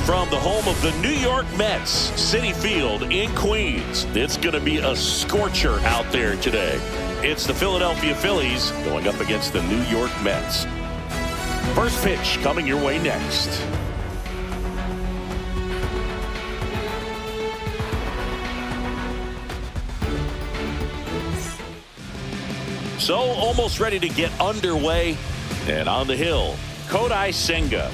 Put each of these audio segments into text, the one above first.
From the home of the New York Mets, Citi Field in Queens, it's going to be a scorcher out there today. It's the Philadelphia Phillies going up against the New York Mets. First pitch coming your way next. So almost ready to get underway. And on the hill, Kodai Senga.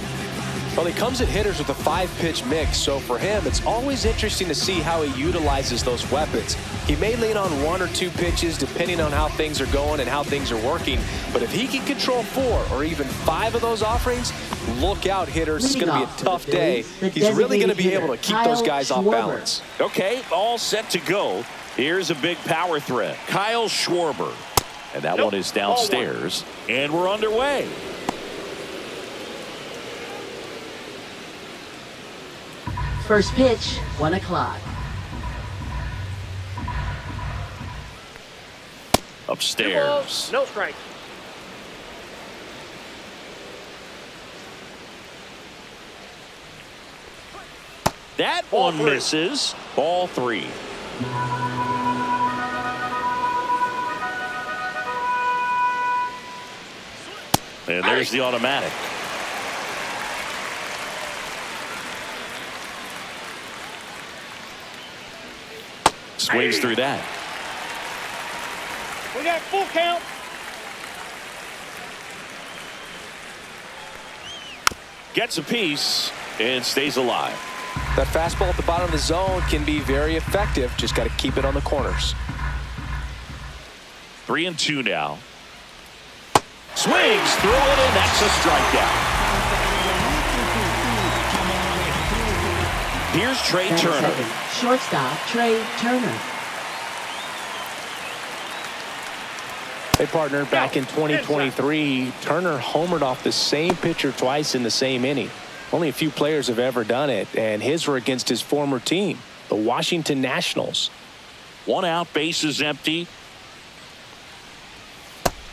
Well, he comes at hitters with a 5-pitch mix, so for him, it's always interesting to see how he utilizes those weapons. He may lean on 1 or 2 pitches depending on how things are going and how things are working, but if he can control 4 or even 5 of those offerings, look out, hitters. It's going to be a tough day. He's really going to be able to keep those guys off balance. Okay, all set to go. Here's a big power threat. Kyle Schwarber. And that one is downstairs, and we're underway. First pitch, 1 o'clock. Upstairs. No strike. That one misses. Ball 3. And there's the automatic. Swings through that. We got full count. Gets a piece and stays alive. That fastball at the bottom of the zone can be very effective. Just got to keep it on the corners. 3-2 now. Swings through it, and that's a strikeout. Here's Trey Turner. Shortstop, Trey Turner. Hey, partner, back in 2023, Turner homered off the same pitcher twice in the same inning. Only a few players have ever done it, and his were against his former team, the Washington Nationals. 1 out, bases empty.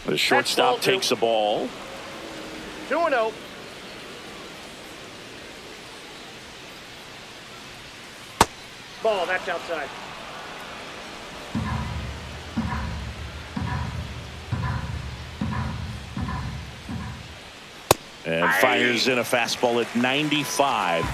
The shortstop takes the ball. 2-0. Ball, that's outside. And fires in a fastball at 95.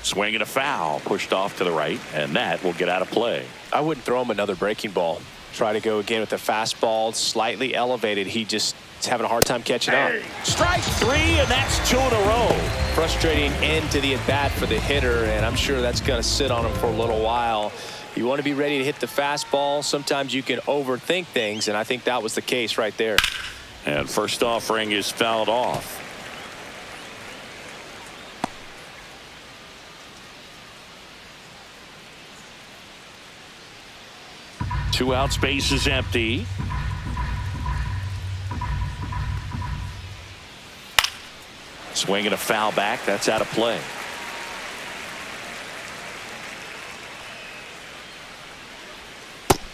Swing and a foul, pushed off to the right, and that will get out of play. I wouldn't throw him another breaking ball. Try to go again with the fastball, slightly elevated. He just is having a hard time catching up. Strike 3, and that's 2 in a row. Frustrating end to the at-bat for the hitter, and I'm sure that's going to sit on him for a little while. You want to be ready to hit the fastball. Sometimes you can overthink things, and I think that was the case right there. And first offering is fouled off. Two outs, base is empty. Swing and a foul back. That's out of play.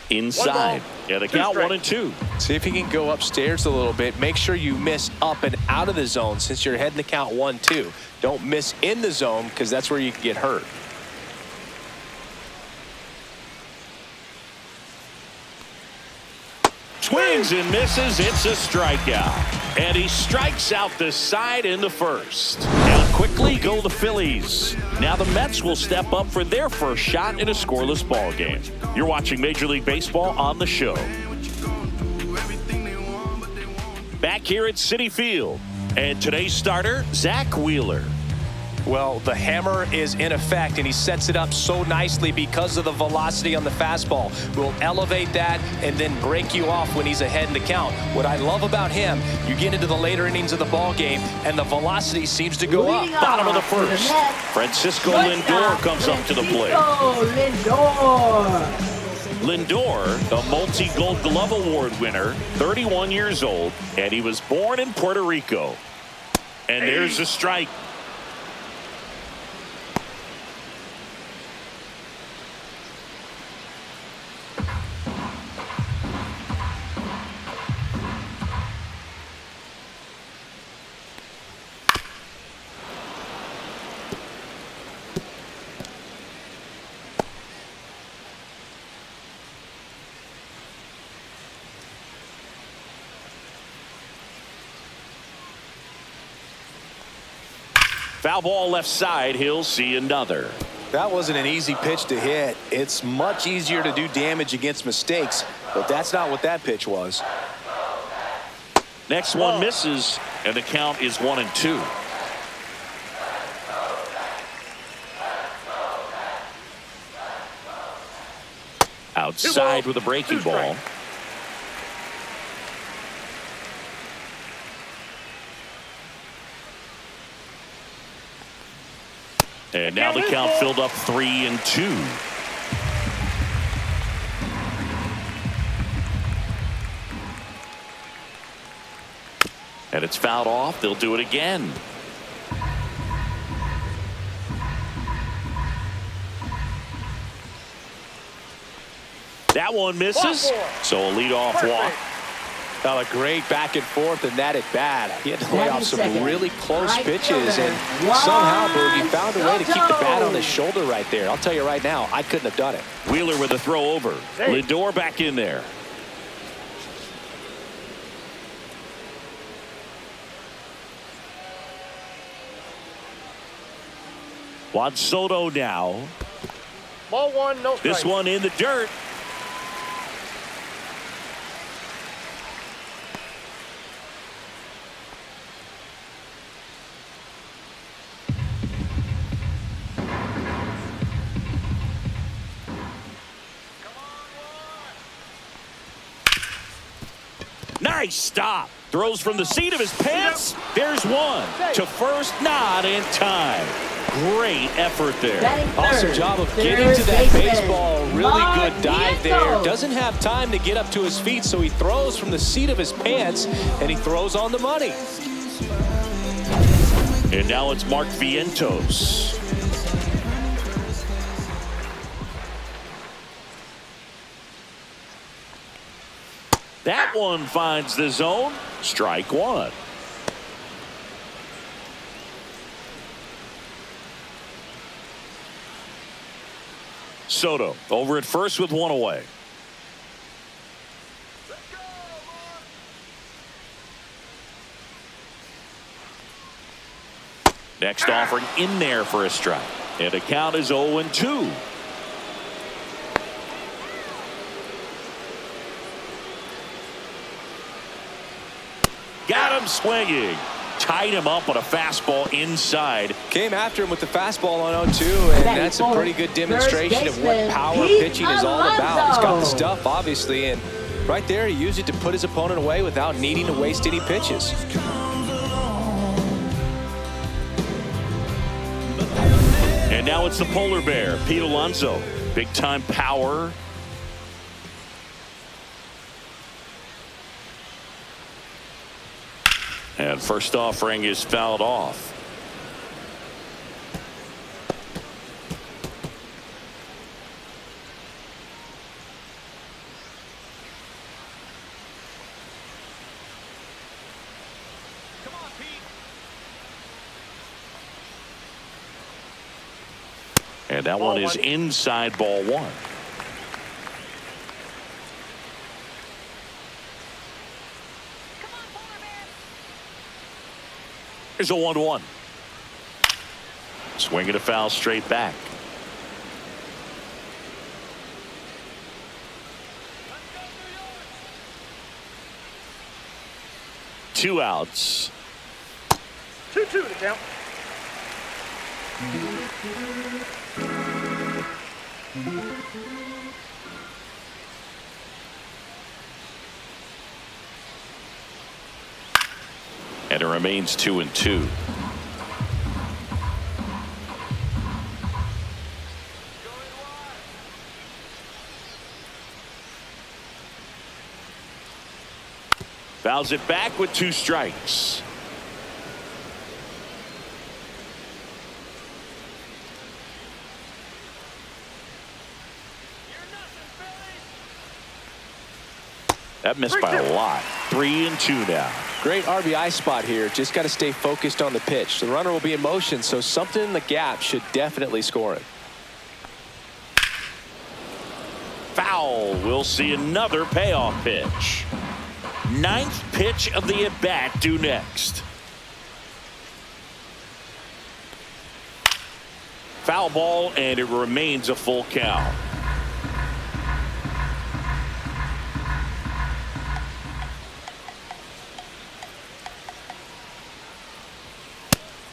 Inside. Yeah, the count 1-2. See if he can go upstairs a little bit. Make sure you miss up and out of the zone since you're heading the count 1-2. Don't miss in the zone because that's where you can get hurt. Swings and misses. It's a strikeout. And he strikes out the side in the first. Down quickly go the Phillies. Now the Mets will step up for their first shot in a scoreless ball game. You're watching Major League Baseball on the show. Back here at Citi Field. And today's starter, Zach Wheeler. Well, the hammer is in effect, and he sets it up so nicely because of the velocity on the fastball. Will elevate that and then break you off when he's ahead in the count. What I love about him, you get into the later innings of the ball game, and the velocity seems to go up. Bottom of the first. Francisco Lindor comes up to the plate. Lindor, the multi-Gold Glove Award winner, 31 years old, and he was born in Puerto Rico. And there's a strike. Foul ball left side. He'll see another. That wasn't an easy pitch to hit. It's much easier to do damage against mistakes, but that's not what that pitch was. Next one misses, and the count is 1-2. Outside with a breaking ball. And now the count filled up 3-2. And it's fouled off. They'll do it again. That one misses. So a leadoff walk. Now a great back and forth in that at bat. He had to lay off some really close pitches, and somehow Boogie found a way to keep the bat on his shoulder right there. I'll tell you right now, I couldn't have done it. Wheeler with a throw over. Lindor back in there. Juan Soto now. Ball one, no strike. This one in the dirt. Nice stop. Throws from the seat of his pants. There's one. To first, not in time. Great effort there. Awesome job of getting to that baseball. Really good dive there. Doesn't have time to get up to his feet, so he throws from the seat of his pants, and he throws on the money. And now it's Mark Vientos. That one finds the zone. Strike one. Soto over at first with one away. Next offering in there for a strike. And the count is 0-2. Got him swinging. Tied him up on a fastball inside. Came after him with the fastball on 0-2, and that's a pretty good demonstration of what power pitching is all about. He's got the stuff, obviously, and right there he used it to put his opponent away without needing to waste any pitches. And now it's the polar bear, Pete Alonso. Big time power. And first offering is fouled off. Come on, Pete. And that one is inside, ball one. Here's a 1-1. Swinging a foul straight back. Two outs. 2-2 to count. And it remains 2-2. Fouls it back with 2 strikes. That missed by a lot. 3-2 now. Great RBI spot here. Just got to stay focused on the pitch. The runner will be in motion, so something in the gap should definitely score it. Foul. We'll see another payoff pitch. 9th pitch of the at-bat due next. Foul ball, and it remains a full count.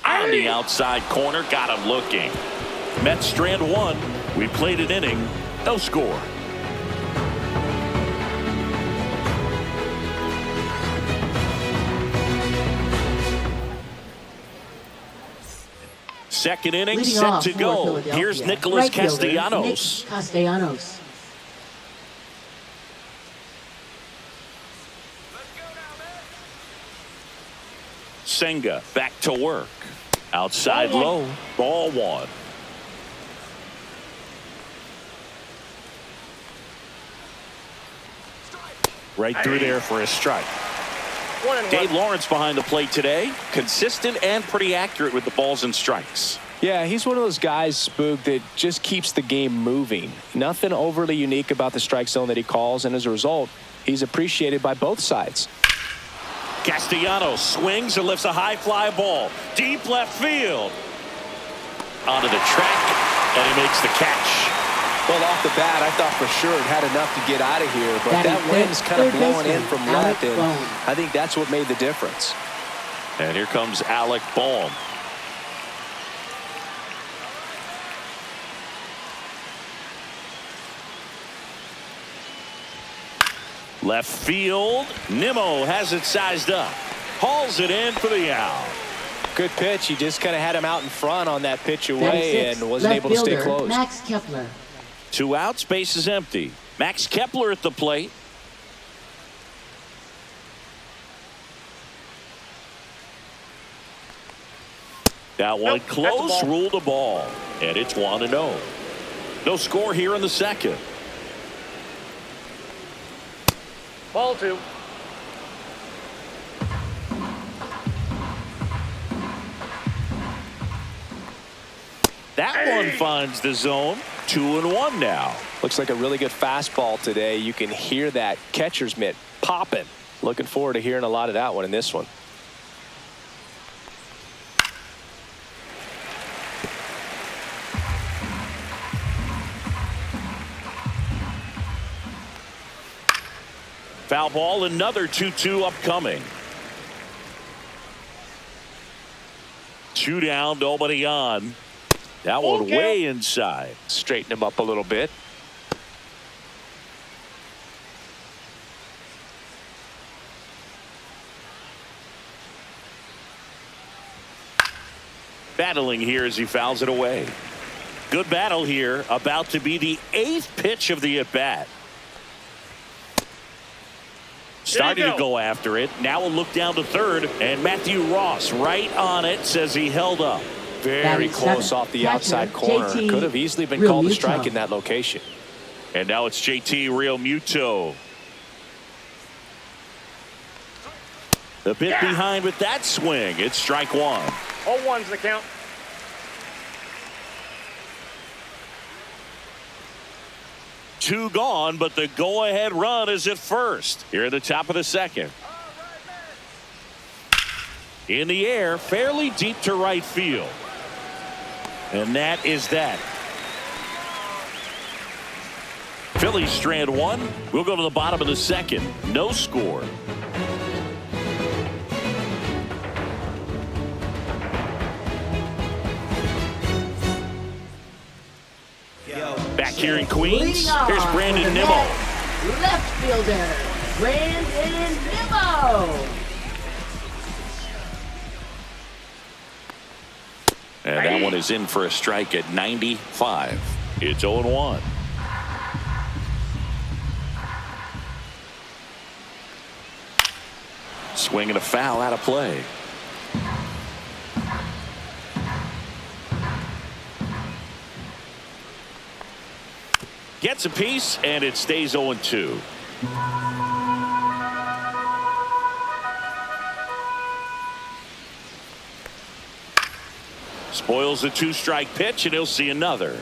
On the outside corner, got him looking. Mets strand one. We played an inning, no score. Second inning Leading set off to for go. Philadelphia, Here's Nicholas right fielder, Castellanos. Nick Castellanos. Senga back to work. Outside low. Ball one. Right through there for a strike. 1-1. Dave Lawrence behind the plate today. Consistent and pretty accurate with the balls and strikes. Yeah, he's one of those guys, Spook, that just keeps the game moving. Nothing overly unique about the strike zone that he calls, and as a result, he's appreciated by both sides. Castellanos swings and lifts a high fly ball. Deep left field. Onto the track, and he makes the catch. Well, off the bat, I thought for sure it had enough to get out of here, but that wind's kind of blowing in from left, and I think that's what made the difference. And here comes Alec Bohm. Left field. Nimmo has it sized up. Hauls it in for the out. Good pitch. He just kind of had him out in front on that pitch away and wasn't able to stay close. Max Kepler. 2 outs, base is empty. Max Kepler at the plate. That one close, ruled a ball, and it's 1-0. No score here in the second. Ball 2. That one finds the zone. 2-1 now. Looks like a really good fastball today. You can hear that catcher's mitt popping. Looking forward to hearing a lot of that one in this one. Foul ball, another 2-2 upcoming. 2 down, nobody on. That one way inside. Straighten him up a little bit. Battling here as he fouls it away. Good battle here. About to be the 8th pitch of the at-bat. Starting to go after it. Now a look down to third. And Matthew Ross right on it, says he held up. Very close off the outside corner. Could have easily been called a strike in that location. And now it's JT Realmuto. A bit behind with that swing. It's strike one. 0-1's the count. Two gone, but the go-ahead run is at first. Here at the top of the second. In the air, fairly deep to right field. And that is that. Phillies strand one. We'll go to the bottom of the second. No score. Back here in Queens, here's Brandon Nimmo. Left fielder, Brandon Nimmo. And that one is in for a strike at 95. It's 0-1. Swing and a foul out of play. Gets a piece, and it stays 0-2. Spoils the 2-strike pitch, and he'll see another.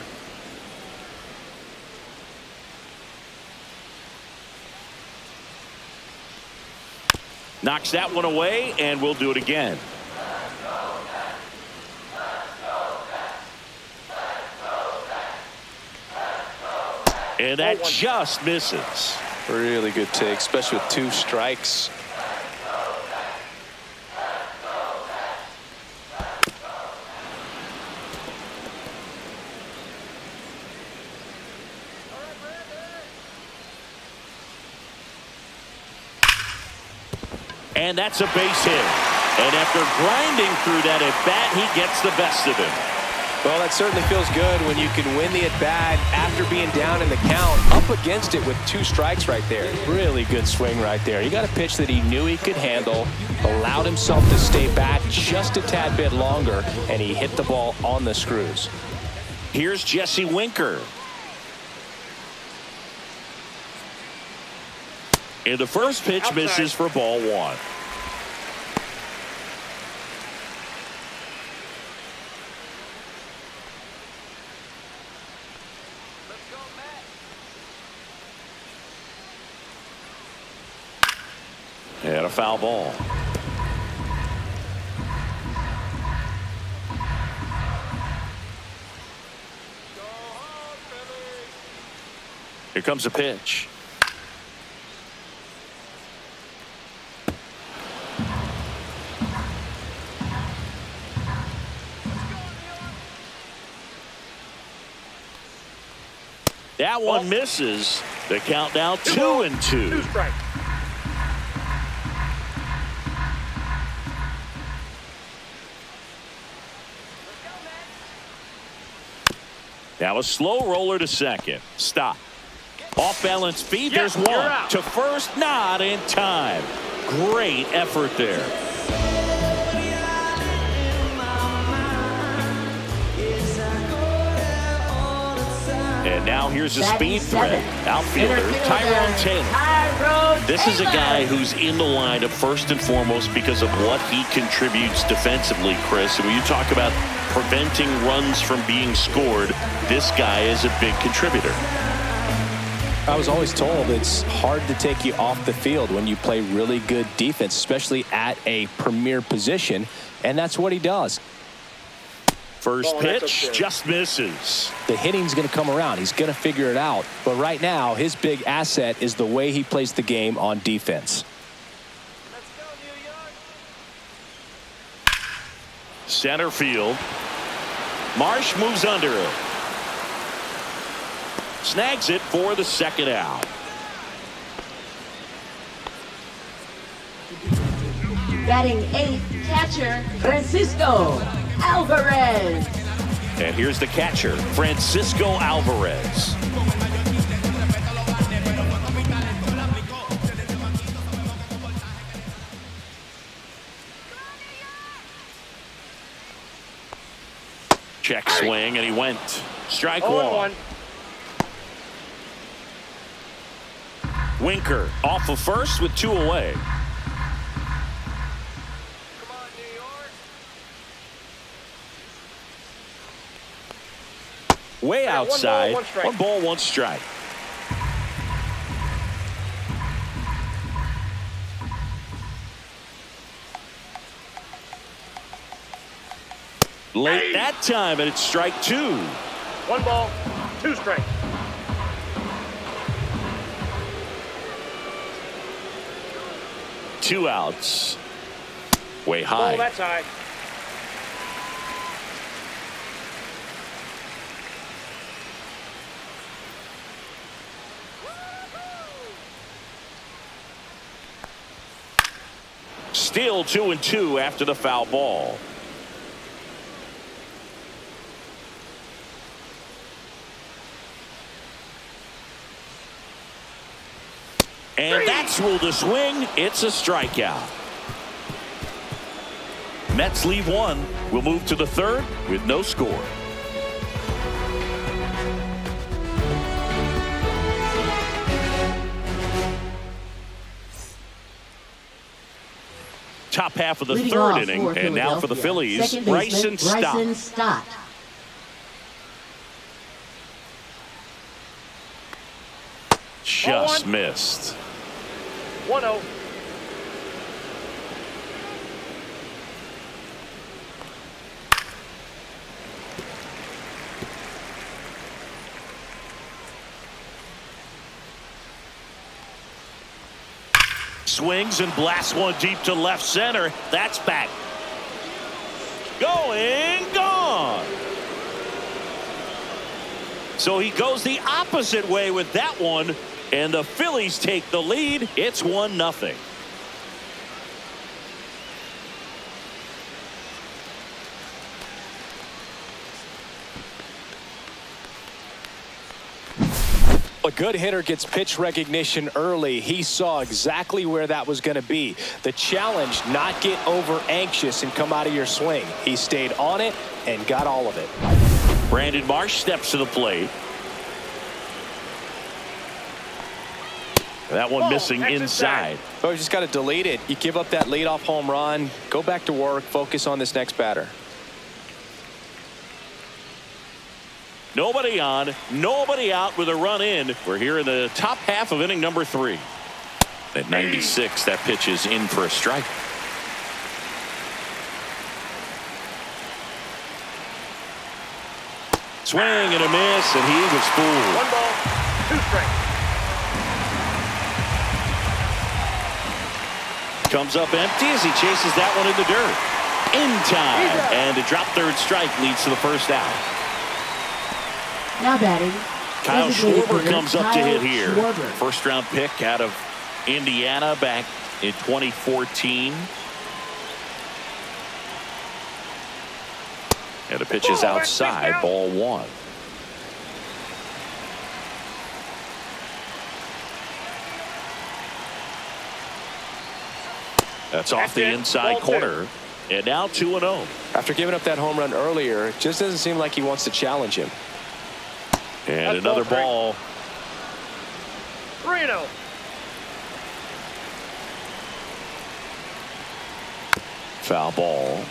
Knocks that one away, and we'll do it again. And that just misses. Really good take, especially with 2 strikes. And that's a base hit. And after grinding through that at-bat, he gets the best of him. Well, that certainly feels good when you can win the at-bat after being down in the count, up against it with 2 strikes right there. Really good swing right there. He got a pitch that he knew he could handle, allowed himself to stay back just a tad bit longer, and he hit the ball on the screws. Here's Jesse Winker. And the first pitch misses for ball 1. And a foul ball. Here comes a pitch. That one misses. The count now 2-2. 2 strikes. Now a slow roller to second. Stop. Off balance feet. Yes, There's you're one. out. To first, not in time. Great effort there. And now here's a speed threat. Outfielder Tyrone Taylor. This is a guy who's in the lineup first and foremost because of what he contributes defensively, Chris. And when you talk about preventing runs from being scored, this guy is a big contributor. I was always told it's hard to take you off the field when you play really good defense, especially at a premier position, and that's what he does. First pitch just misses. The hitting's going to come around. He's going to figure it out. But right now, his big asset is the way he plays the game on defense. Let's go, New York. Center field. Marsh moves under it. Snags it for the second out. Batting 8th, catcher Francisco Alvarez. And here's the catcher, Francisco Alvarez. Check swing, and he went. Strike 1. Winker off of first with 2 away. Come on, New York. Way outside. 1 ball, 1 strike. 1 ball, 1 strike. Late that time, and it's strike 2. 1 ball, 2 strikes. Two outs. Way high. Oh, that's high. Still 2-2 after the foul ball. And that's ruled a swing. It's a strikeout. Mets leave 1. We'll move to the 3rd with no score. Top half of the Leading 3rd off inning, for and now for the Phillies, Second Bryson baseman, Bryson Stott. Stott. Just missed. 1-0. Swings and blasts one deep to left center. That's back. Going, gone. So he goes the opposite way with that one, and the Phillies take the lead. It's 1-0. A good hitter gets pitch recognition early. He saw exactly where that was going to be. The challenge, not get over anxious and come out of your swing. He stayed on it and got all of it. Brandon Marsh steps to the plate. That one missing inside. So you just got to delete it. You give up that leadoff home run. Go back to work. Focus on this next batter. Nobody on, nobody out with a run in. We're here in the top half of inning number 3. At 96, that pitch is in for a strike. Swing and a miss, and he was fooled. 1 ball, 2 strikes. Comes up empty as he chases that one in the dirt. In time, and a drop third strike leads to the first out. Now batting, Kyle designated Schwarber hitter, comes up to Kyle hit here. Schwarber. First round pick out of Indiana back in 2014. And the pitch is outside, ball 1. That's off the inside corner. And now 2-0. After giving up that home run earlier, it just doesn't seem like he wants to challenge him. And another ball. 3-0. Foul ball.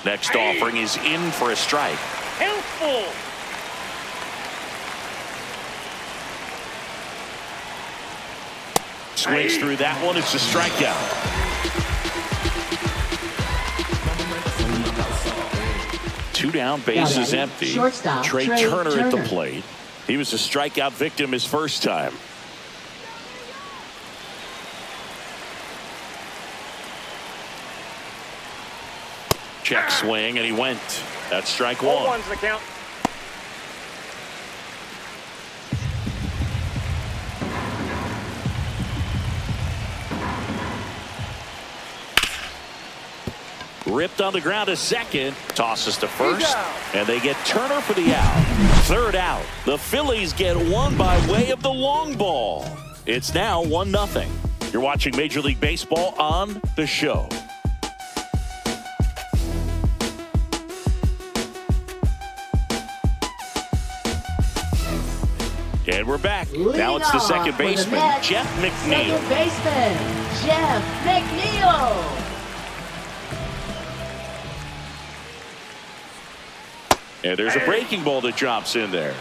Next offering is in for a strike. Helpful. Swings through that one. It's a strikeout. 2 down, bases empty. Shortstop, Trey Trey Turner at the Turner. plate. He was a strikeout victim his first time. Check swing, and he went. That's strike 1. 1's the count. Ripped on the ground to second. Tosses to first. And they get Turner for the out. Third out. The Phillies get one by way of the long ball. It's now 1-0. You're watching Major League Baseball on The Show. And we're back. Now it's the second baseman, Jeff McNeil. Second baseman, Jeff McNeil. And there's a breaking ball that drops in there.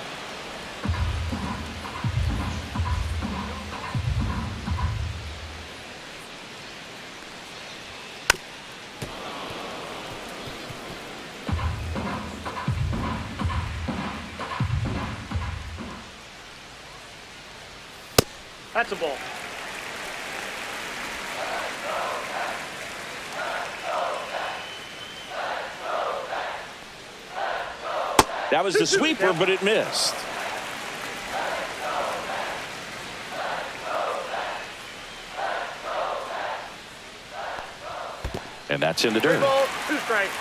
That's a ball. That was the sweeper, but it missed. And that's in the 3 dirt. balls, 2 strikes.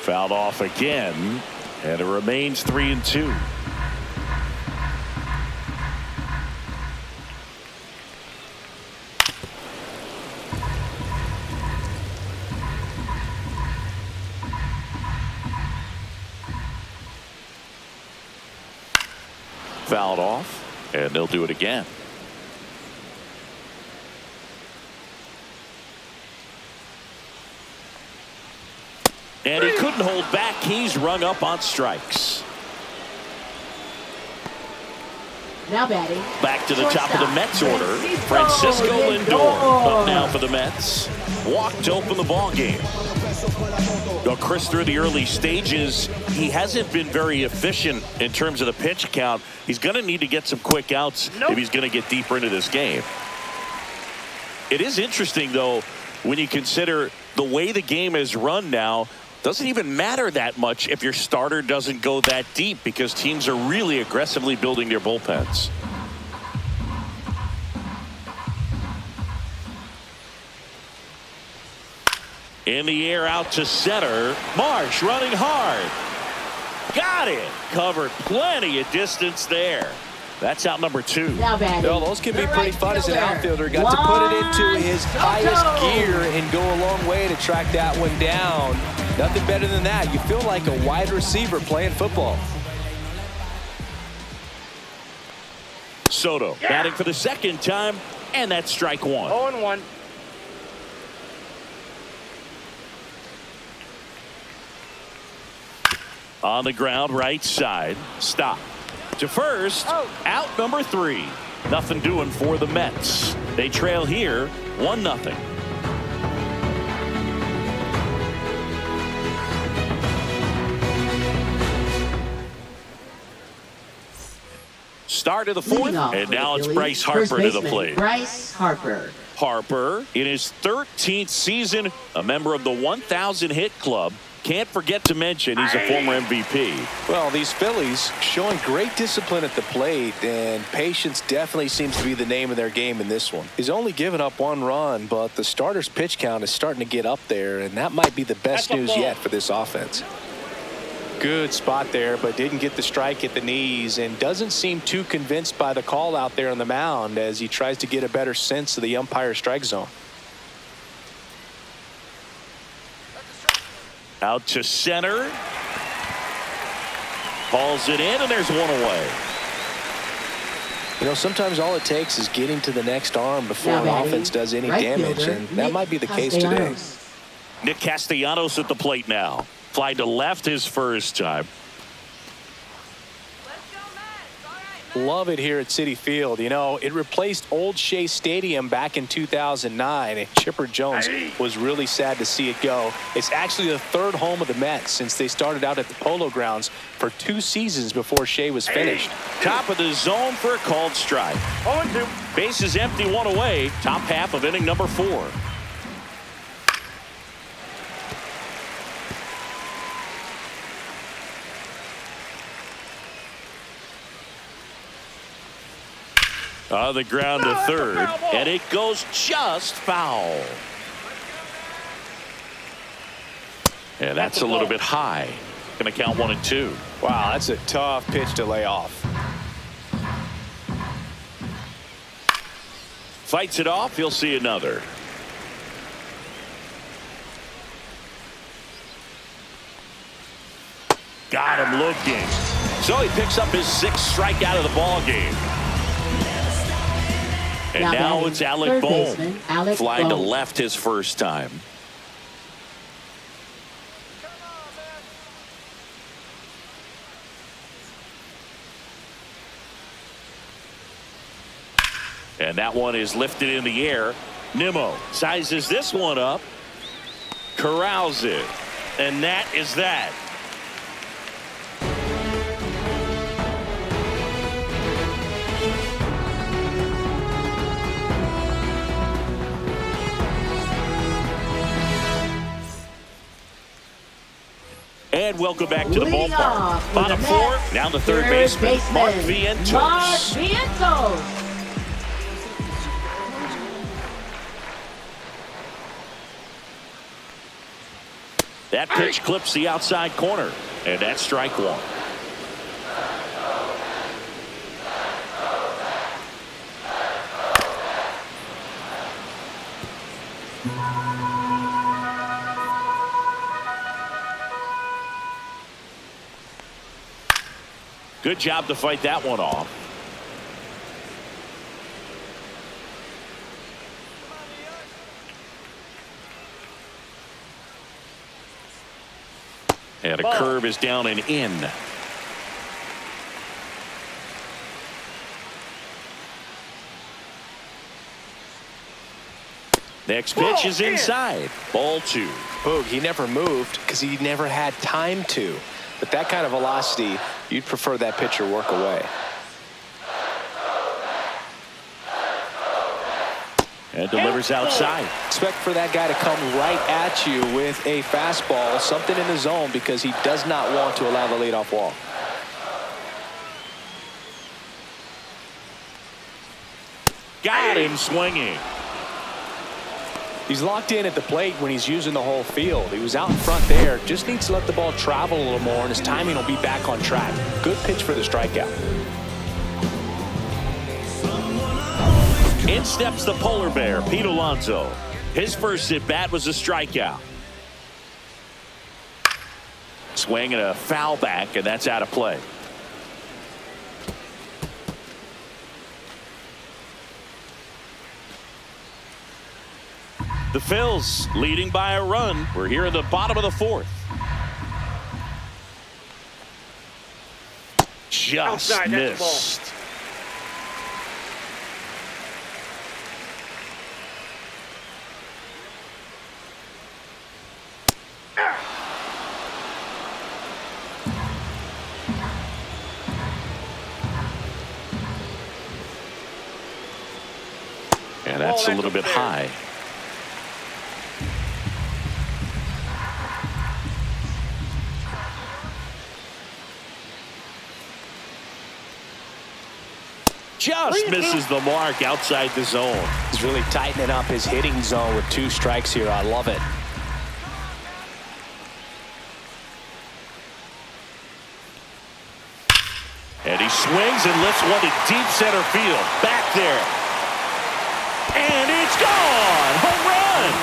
Fouled off again, and it remains 3-2. Fouled off, and they'll do it again. And he couldn't hold back. He's rung up on strikes. Now batting. Back to the top of the Mets order. Francisco Francisco Lindor Lindor. up now for the Mets. Walked to open the ball game. Well, Chris, through the early stages, he hasn't been very efficient in terms of the pitch count. He's going to need to get some quick outs if he's going to get deeper into this game. It is interesting, though, when you consider the way the game is run now. Doesn't even matter that much if your starter doesn't go that deep, because teams are really aggressively building their bullpens. In the air out to center. Marsh running hard. Got it. Covered plenty of distance there. That's out number 2. Now batting. Well, those can be pretty fun as an outfielder. Got to put it into his highest gear and go a long way to track that one down. Nothing better than that. You feel like a wide receiver playing football. Soto batting for the second time, and that's strike 1. 0-1. On the ground, right side. Stop. To first. Out number 3. Nothing doing for the Mets. They trail here 1-0. Start of the 4th, and now it's Bryce Harper to the plate. Bryce Harper. Harper, in his 13th season, a member of the 1,000 hit club. Can't forget to mention he's a former MVP. Well, these Phillies showing great discipline at the plate, and patience definitely seems to be the name of their game in this one. He's only given up 1 run, but the starter's pitch count is starting to get up there, and that might be the best news yet for this offense. Good spot there, but didn't get the strike at the knees, and doesn't seem too convinced by the call out there on the mound as he tries to get a better sense of the umpire's strike zone. Out to center. Hauls it in, and there's 1 away. You know, sometimes all it takes is getting to the next arm before an offense does any damage, and that might be the case today. Nick Castellanos at the plate now. Fly to left his first time. Love it here at Citi Field. You know, it replaced Old Shea Stadium back in 2009, and Chipper Jones was really sad to see it go. It's actually the 3rd home of the Mets since they started out at the Polo Grounds for 2 seasons before Shea was finished. Top of the zone for a called strike. 0-2. Bases empty, 1 away. Top half of inning number 4. On the ground to third, and it goes just foul. And that's a little bit high. Going to count 1 and 2. Wow, that's a tough pitch to lay off. Fights it off. He'll see another. Got him looking. So he picks up his 6th strikeout of the ball game. And now it's Alec Bohm. Flying to left his first time. And that one is lifted in the air. Nimmo sizes this one up. Corrals it. And that is that. And welcome back to the ballpark. Bottom 4, now the third baseman, Mark Vientos. Mark Vientos. That pitch clips the outside corner, and that's strike 1. Good job to fight that one off. And a curve is down and in. Next pitch is inside. Ball 2. Boog, he never moved because he never had time to. With that kind of velocity, you'd prefer that pitcher work away. And delivers outside. Expect for that guy to come right at you with a fastball, something in the zone, because he does not want to allow the leadoff walk. Got him swinging. He's locked in at the plate when he's using the whole field. He was out in front there. Just needs to let the ball travel a little more, and his timing will be back on track. Good pitch for the strikeout. In steps the polar bear, Pete Alonso. His first at-bat was a strikeout. Swing and a foul back, and that's out of play. The Phillies leading by a run. We're here in the bottom of the 4th. Just Outside, that's the ball. missed. And that's a little bit high. Just misses the mark outside the zone. He's really tightening up his hitting zone with 2 strikes here. I love it. And he swings and lifts one to deep center field. Back there. And it's gone. Home run.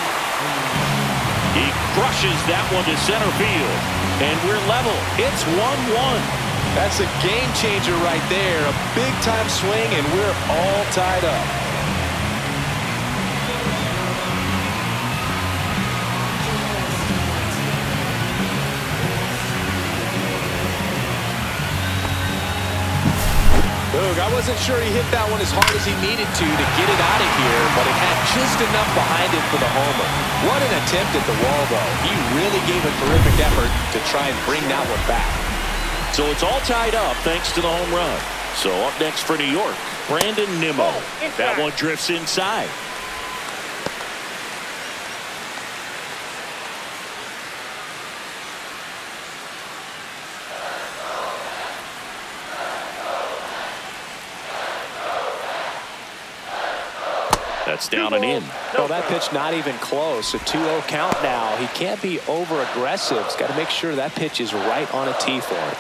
He crushes that one to center field. And we're level. It's 1-1. That's a game changer right there. A big time swing, and we're all tied up. Boog, I wasn't sure he hit that one as hard as he needed to get it out of here, but it had just enough behind it for the homer. What an attempt at the wall, though. He really gave a terrific effort to try and bring that one back. So it's all tied up thanks to the home run. So up next for New York, Brandon Nimmo. That one drifts inside. That's down and in. Well, that pitch not even close. A 2-0 count now. He can't be over aggressive. He's got to make sure that pitch is right on a tee for him.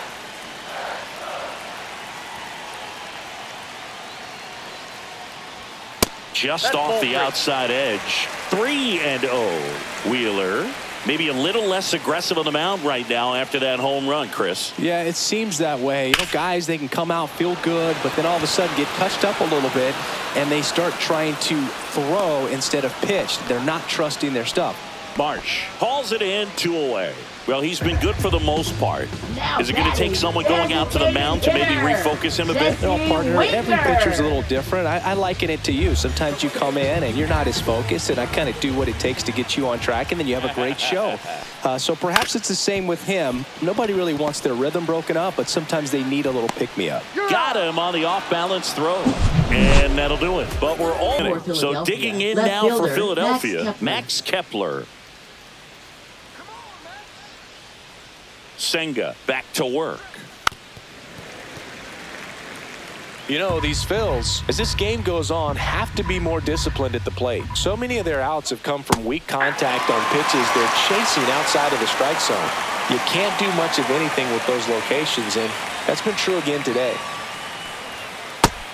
Just off the outside edge. 3-0. Wheeler maybe a little less aggressive on the mound right now after that home run, Chris. Yeah, it seems that way. You know, guys, they can come out, feel good, but then all of a sudden get touched up a little bit, and they start trying to throw instead of pitch. They're not trusting their stuff. Marsh hauls it in, 2 away. Well, he's been good for the most part. Is it going to take someone going out to the mound to maybe refocus him a bit? No, partner, every pitcher's a little different. I liken it to you. Sometimes you come in and you're not as focused, and I kind of do what it takes to get you on track, and then you have a great show. So perhaps it's the same with him. Nobody really wants their rhythm broken up, but sometimes they need a little pick-me-up. Got him on the off-balance throw. And that'll do it. But we're all in it. So digging in now for Philadelphia, Max Kepler. Senga back to work. You know, these Phils, as this game goes on, have to be more disciplined at the plate. So many of their outs have come from weak contact on pitches they're chasing outside of the strike zone. You can't do much of anything with those locations, and that's been true again today.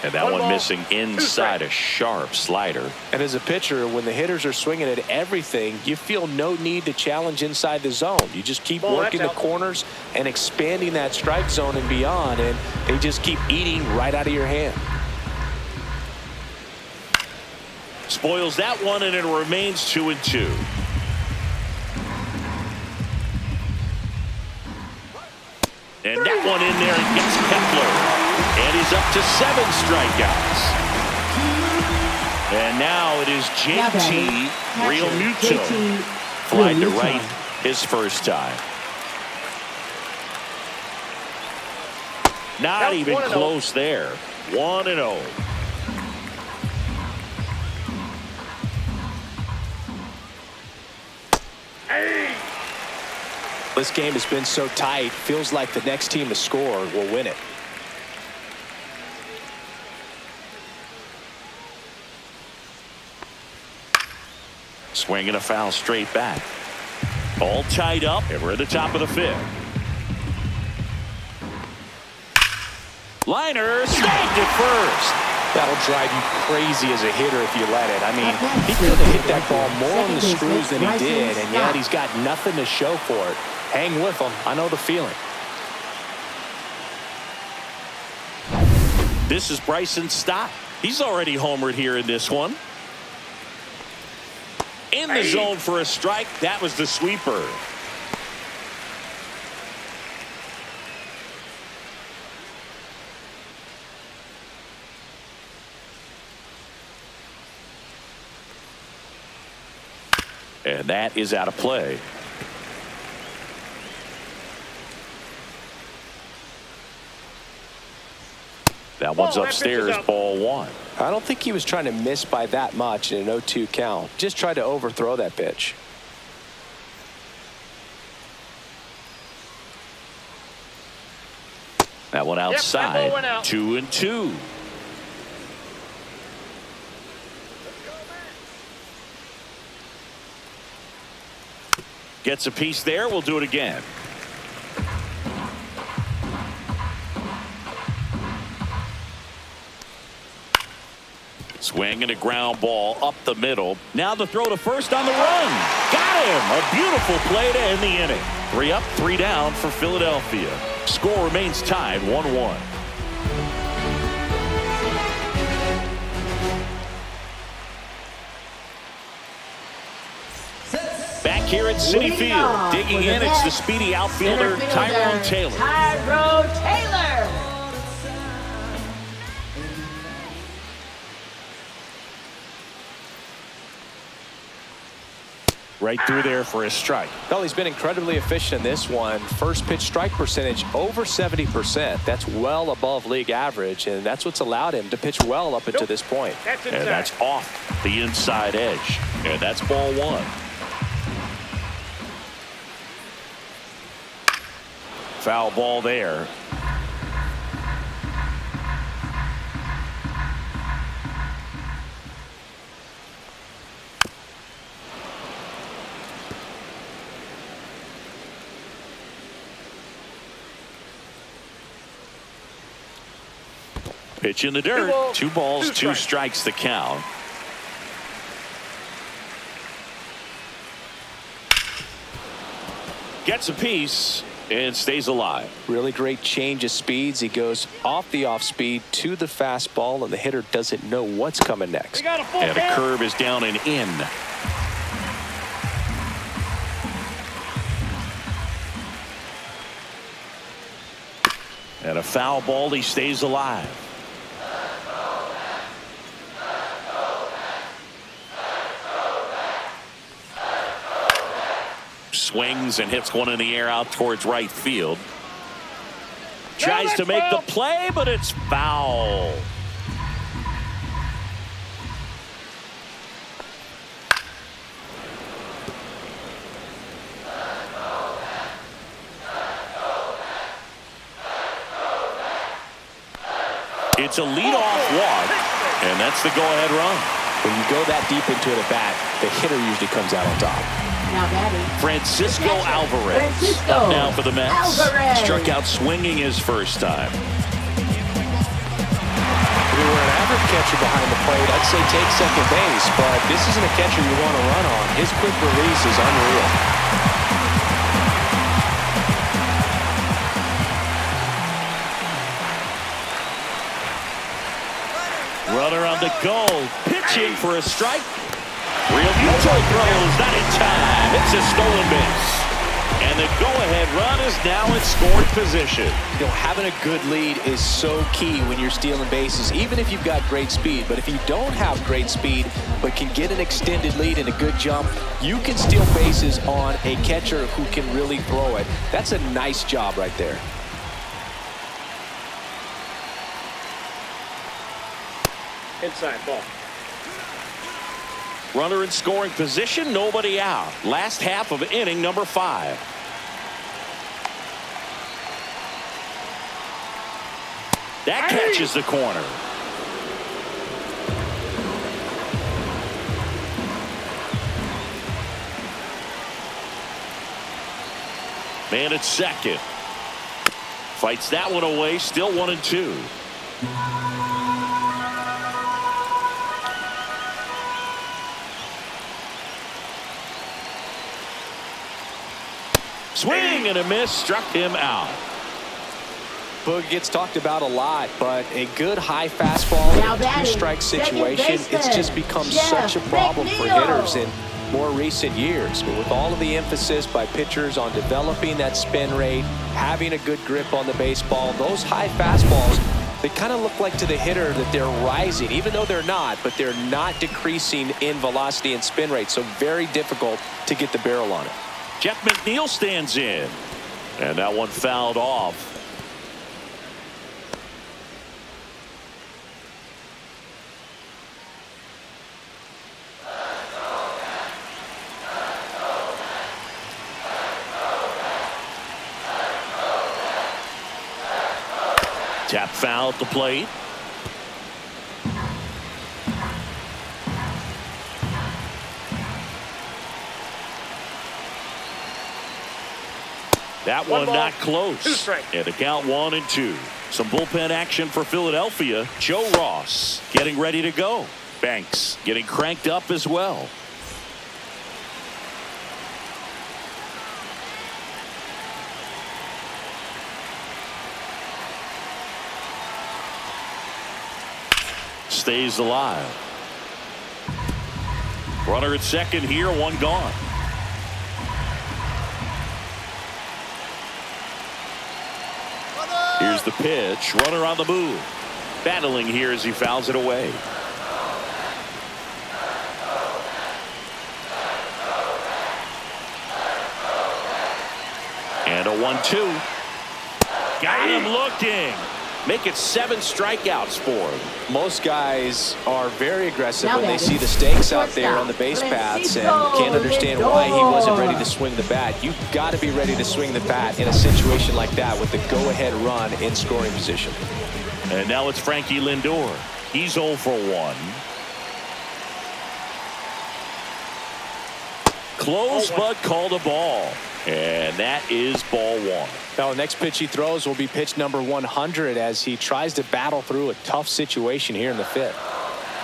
And that one missing inside a sharp slider. And as a pitcher, when the hitters are swinging at everything, you feel no need to challenge inside the zone. You just keep working the corners and expanding that strike zone and beyond, and they just keep eating right out of your hand. Spoils that one, and it remains 2-2. And that one in there and gets Kepler. And he's up to 7 strikeouts. And now it is Now JT batting, Real catcher, Muto. JT Flying to Realmuto. right his first time. Not Count even 1-0. close there. 1-0. This game has been so tight. Feels like the next team to score will win it. Swinging a foul straight back. All tied up, and we're at the top of the fifth. Liner snagged it first. That'll drive you crazy as a hitter if you let it. I mean, he could have hit that ball more on the screws than he did, and yet he's got nothing to show for it. Hang with him. I know the feeling. This is Bryson Stott. He's already homered here in this one. In the zone for a strike. That was the sweeper. And that is out of play. That one's Ball, that pitch is upstairs, out. ball one. I don't think he was trying to miss by that much in an 0-2 count. Just tried to overthrow that pitch. That one that ball outside. went out. 2-2. Gets a piece there. We'll do it again. Swing and a ground ball up the middle. Now the throw to first on the run. Got him. A beautiful play to end the inning. 3 up, 3 down for Philadelphia. Score remains tied 1-1. Back here at Citi Leading Field. off Digging for the in, it's the Mets, speedy outfielder, center Tyrone fielder, Taylor. Tyrone Taylor. Right through there for a strike. Well, he's been incredibly efficient in this one. First pitch strike percentage over 70%. That's well above league average, and that's what's allowed him to pitch well up until this point. That's inside. And that's off the inside edge. And that's ball one. Foul ball there. Pitch in the dirt. 2 balls, 2 strikes the count. Gets a piece and stays alive. Really great change of speeds. He goes off the off speed to the fastball, and the hitter doesn't know what's coming next. We got a full And a count. curve is down and in. And a foul ball. He stays alive. Swings and hits one in the air out towards right field. Tries to make the play, but it's foul. It's a leadoff walk, and that's the go-ahead run. When you go that deep into it at bat, the hitter usually comes out on top. Now batting, Francisco Alvarez Francisco up now for the Mets. Alvarez. Struck out swinging his first time. If you were an average catcher behind the plate, I'd say take second base, but this isn't a catcher you want to run on. His quick release is unreal. Runner on the go. Pitching for a strike. Real Muto throws, not in time. It's a stolen base. And the go-ahead run is now in scoring position. You know, having a good lead is so key when you're stealing bases, even if you've got great speed. But if you don't have great speed, but can get an extended lead and a good jump, you can steal bases on a catcher who can really throw it. That's a nice job right there. Inside ball. Runner in scoring position, nobody out. Last half of inning number 5. That catches the corner. Man at second. Fights that one away, still 1-2. Swing and a miss, struck him out. Boog gets talked about a lot, but a good high fastball in a two-strike situation, it's just become such a problem for hitters in more recent years. But with all of the emphasis by pitchers on developing that spin rate, having a good grip on the baseball, those high fastballs, they kind of look like to the hitter that they're rising, even though they're not, but they're not decreasing in velocity and spin rate. So very difficult to get the barrel on it. Jeff McNeil stands in, and that one fouled off. Tap foul at the plate. That one not close. And the count 1-2. Some bullpen action for Philadelphia. Joe Ross getting ready to go. Banks getting cranked up as well. Stays alive. Runner at second here, one gone. Here's the pitch. Runner on the move. Battling here as he fouls it away. And a 1-2. Got him looking. Make it 7 strikeouts for him. Most guys are very aggressive when they see the stakes out there on the base paths and can't understand why he wasn't ready to swing the bat. You've got to be ready to swing the bat in a situation like that with the go-ahead run in scoring position. And now it's Frankie Lindor. He's 0 for 1. Close, but called a ball. And that is ball 1. Now, the next pitch he throws will be pitch number 100 as he tries to battle through a tough situation here in the 5th.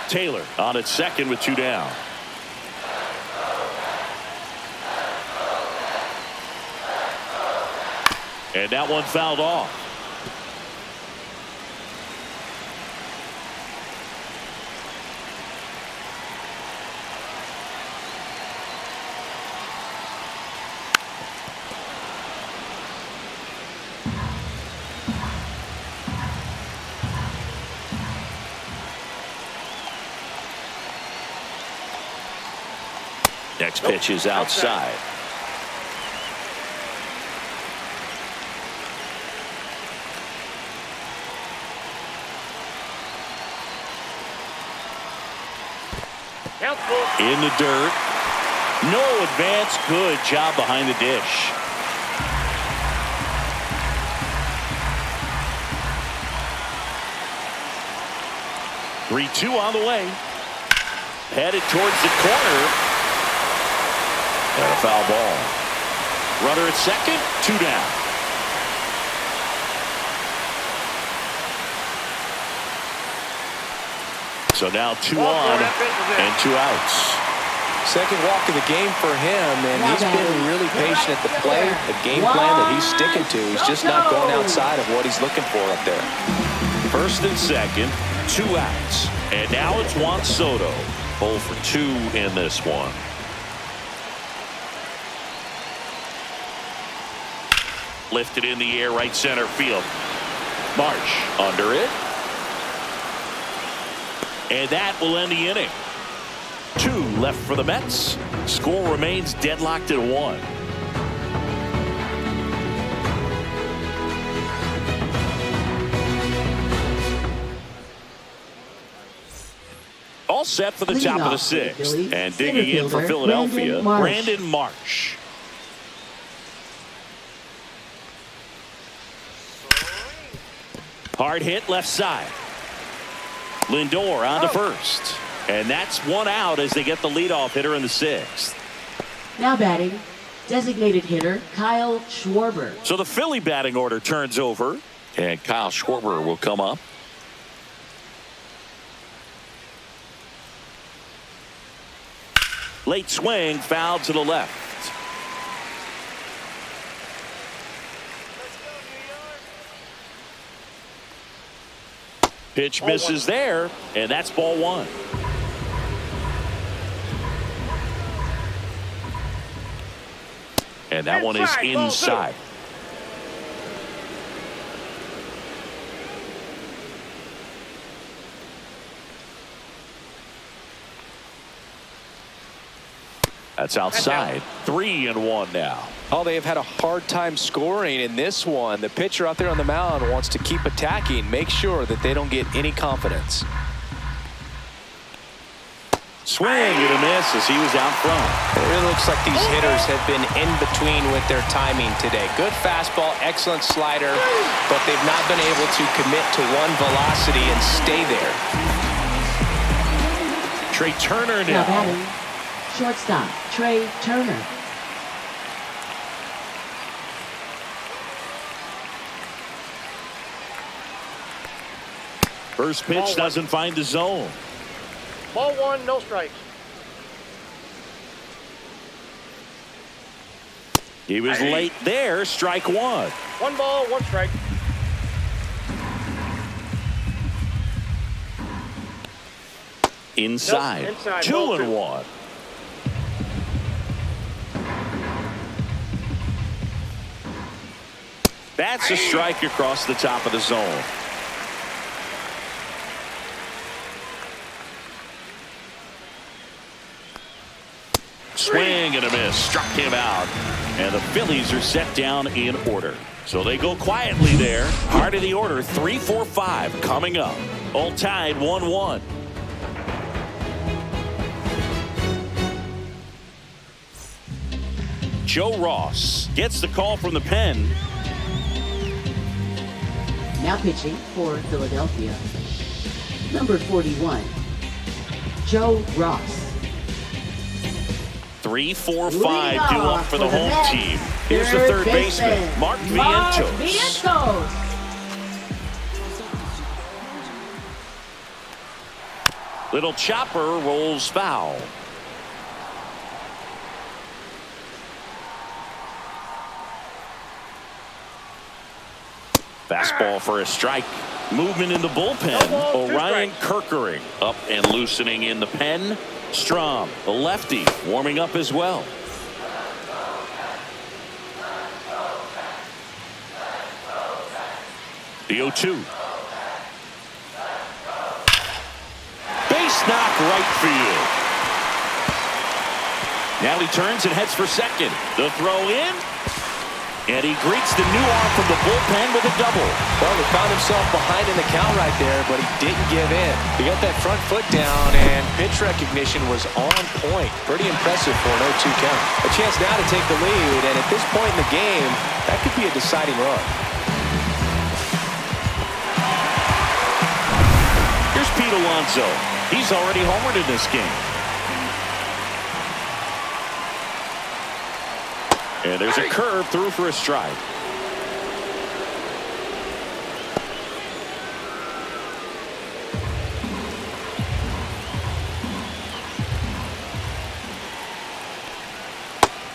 Taylor on at second with 2 down. And that one fouled off. Next pitch is outside. In the dirt. No advance. Good job behind the dish. (3-2) on the way. Headed towards the corner. And a foul ball. Runner at second, 2 down. So now 2 on and 2 outs. Second walk of the game for him, and he's been really patient at the plate. The game plan that he's sticking to, he's just not going outside of what he's looking for up there. First and second, 2 outs. And now it's Juan Soto. 0 for 2 in this one. lifted in the air right center field. Marsh under it. And that will end the inning. 2 left for the Mets. Score remains deadlocked at 1. All set for the top of the 6th. And digging in for Philadelphia, Brandon Marsh. Hard hit left side. Lindor on to first. And that's 1 out as they get the leadoff hitter in the 6th. Now batting, designated hitter Kyle Schwarber. So the Philly batting order turns over. And Kyle Schwarber will come up. Late swing, foul to the left. Pitch misses there, and that's ball 1. And that one is inside. That's outside. 3-1 now. Oh, they have had a hard time scoring in this one. The pitcher out there on the mound wants to keep attacking, make sure that they don't get any confidence. Swing and a miss as he was out front. It really looks like these hitters have been in between with their timing today. Good fastball, excellent slider, but they've not been able to commit to one velocity and stay there. Trey Turner Now now. batting, shortstop Trey Turner. First pitch doesn't find the zone. Ball 1, no strikes. He was late there. Strike 1. 1 ball, 1 strike. Inside. Nope, inside. 2-1. That's a strike across the top of the zone. Swing and a miss. Struck him out. And the Phillies are set down in order. So they go quietly there. Heart of the order, 3, 4, 5 coming up. All tied 1-1. Joe Ross gets the call from the pen. Now pitching for Philadelphia, number 41, Joe Ross. 3, 4, 5 Leading due up off for the for the home Mets, team. Here's the third baseman, Mark Vientos. Vientos. Little chopper rolls foul. Fastball for a strike. Movement in the bullpen. Orion Kerkering up and loosening in the pen. Strom, the lefty, warming up as well. The 0-2. Base knock right field. Now he turns and heads for second. The throw in. And he greets the new arm from the bullpen with a double. Well, he found himself behind in the count right there, but he didn't give in. He got that front foot down, and pitch recognition was on point. Pretty impressive for an 0-2 count. A chance now to take the lead, and at this point in the game, that could be a deciding run. Here's Pete Alonso. He's already homered in this game. And there's a curve through for a strike.